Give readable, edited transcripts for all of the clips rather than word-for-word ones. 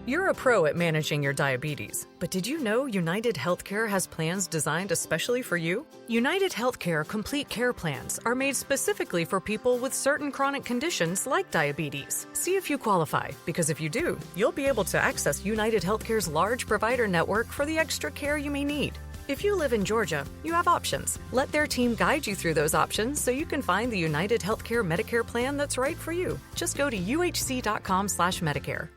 You're a pro at managing your diabetes, but did you know United Healthcare has plans designed especially for you? United Healthcare Complete Care Plans are made specifically for people with certain chronic conditions like diabetes. See if you qualify, because if you do, you'll be able to access United Healthcare's large provider network for the extra care you may need. If you live in Georgia, you have options. Let their team guide you through those options so you can find the United Healthcare Medicare plan that's right for you. Just go to uhc.com/Medicare.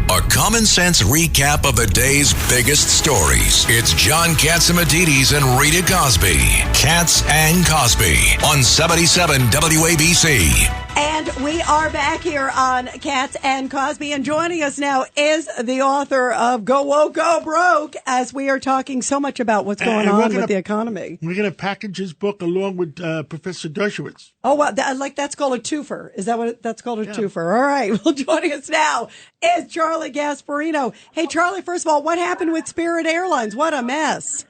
A common sense recap of the day's biggest stories. It's John Catsimatidis and Rita Cosby. Cats and Cosby on 77 WABC. And we are back here on Cats and Cosby. And joining us now is the author of Go Woke, Go Broke, as we are talking so much about what's going on with the economy. We're going to package his book along with Professor Dershowitz. Oh, well, that's called a twofer. Is that what that's called, a twofer? All right. Well, joining us now is Charlie Gasparino. Hey, Charlie, first of all, what happened with Spirit Airlines? What a mess.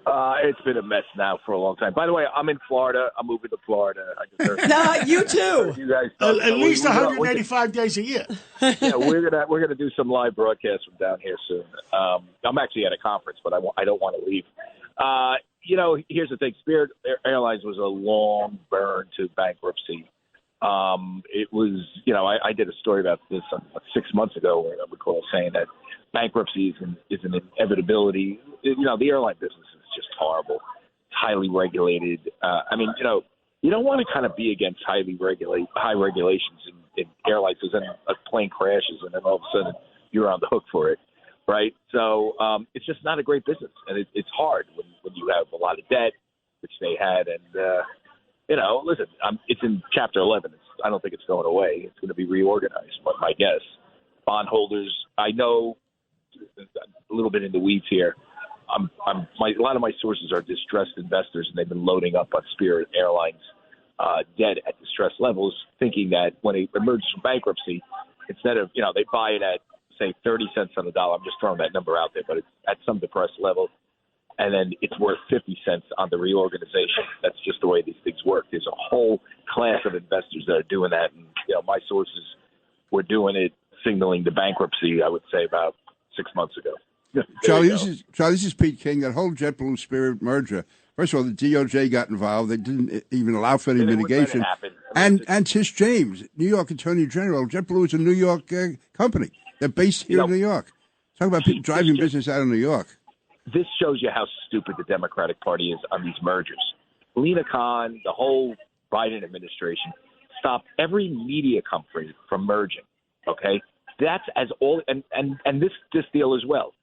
It's been a mess now for a long time. By the way, I'm in Florida. I'm moving to Florida. No, you too. You guys at least 185 days a year. Yeah, we're gonna do some live broadcasts from down here soon. I'm actually at a conference, but I don't want to leave. Here's the thing: Spirit Airlines was a long burn to bankruptcy. It was, I did a story about this 6 months ago, where I recall saying that bankruptcy is an inevitability. The airline business is just horrible. It's highly regulated. You don't want to kind of be against high regulations in airlines, because then a plane crashes and then all of a sudden you're on the hook for it, right? So it's just not a great business, and it's hard when you have a lot of debt, which they had, and listen, it's in Chapter 11. I don't think it's going away. It's going to be reorganized, but my guess. Bondholders, I know a little bit in the weeds here. A lot of my sources are distressed investors, and they've been loading up on Spirit Airlines debt at distressed levels, thinking that when it emerges from bankruptcy, instead of, they buy it at, say, 30 cents on the dollar. I'm just throwing that number out there, but it's at some depressed level. And then it's worth 50 cents on the reorganization. That's just the way these things work. There's a whole class of investors that are doing that. And, my sources were doing it, signaling the bankruptcy, I would say, about 6 months ago. Charlie, this is Pete King. That whole JetBlue Spirit merger. First of all, the DOJ got involved. They didn't even allow for any mitigation. And Tish James, New York Attorney General. JetBlue is a New York company. They're based here in New York. Talk about people driving business out of New York. This shows you how stupid the Democratic Party is on these mergers. Lena Khan, the whole Biden administration, stopped every media company from merging. Okay, that's as all, and this deal as well.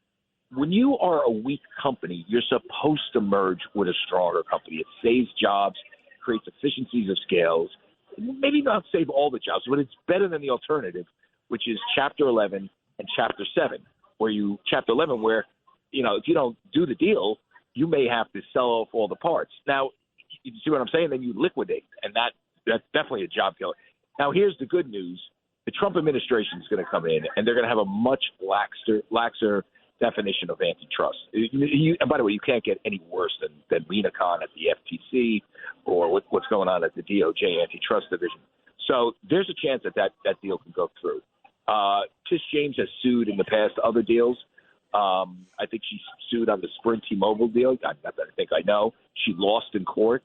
When you are a weak company, you're supposed to merge with a stronger company. It saves jobs, creates efficiencies of scales. Maybe not save all the jobs, but it's better than the alternative, which is Chapter 11 and Chapter 7, where if you don't do the deal, you may have to sell off all the parts. Now, you see what I'm saying? Then you liquidate, and that's definitely a job killer. Now, here's the good news. The Trump administration is going to come in, and they're going to have a much laxer definition of antitrust. And by the way, you can't get any worse than Lena Khan at the FTC or what's going on at the DOJ antitrust division. So there's a chance that deal can go through. Tish James has sued in the past other deals. I think she sued on the Sprint T-Mobile deal. Not that I think I know. She lost in court.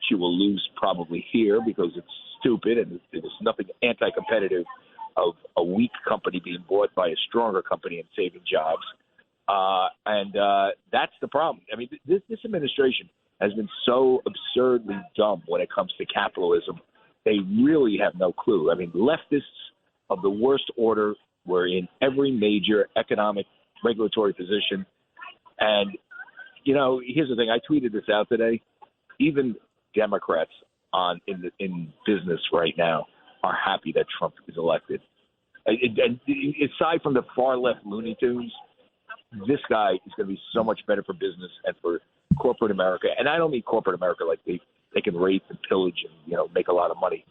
She will lose probably here because it's stupid and there's nothing anti-competitive of a weak company being bought by a stronger company and saving jobs. And that's the problem. I mean, this administration has been so absurdly dumb when it comes to capitalism. They really have no clue. I mean, leftists of the worst order were in every major economic regulatory position. And, here's the thing. I tweeted this out today. Even Democrats in business right now are happy that Trump is elected. And aside from the far left Looney Tunes, this guy is going to be so much better for business and for corporate America. And I don't mean corporate America like they can rape and pillage and, make a lot of money.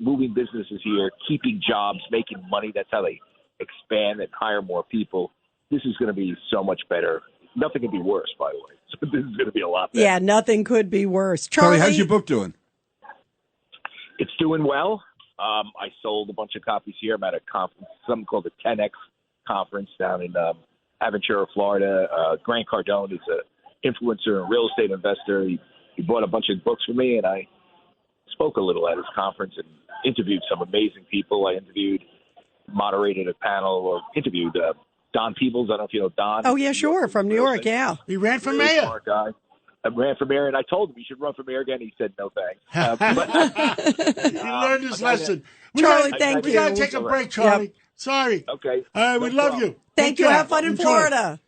Moving businesses here, keeping jobs, making money. That's how they expand and hire more people. This is going to be so much better. Nothing could be worse, by the way. So this is going to be a lot better. Yeah, nothing could be worse. Charlie, how's your book doing? It's doing well. I sold a bunch of copies here. I'm at a conference, something called the 10X conference down in Aventura, Florida. Grant Cardone is an influencer and real estate investor. He bought a bunch of books for me, and I spoke a little at his conference and interviewed some amazing people. I moderated a panel, or interviewed Don Peebles. I don't know if you know Don. Oh, yeah, sure, from New York, yeah. He ran for Really mayor. Smart guy. I ran for mayor, and I told him he should run for mayor again. He said, no, thanks. He learned his lesson. Charlie, thank you. We got to take a break, Charlie. Yep. Sorry. Okay. All right, we love you. Thank you. Take care. Have fun in Enjoy. Florida.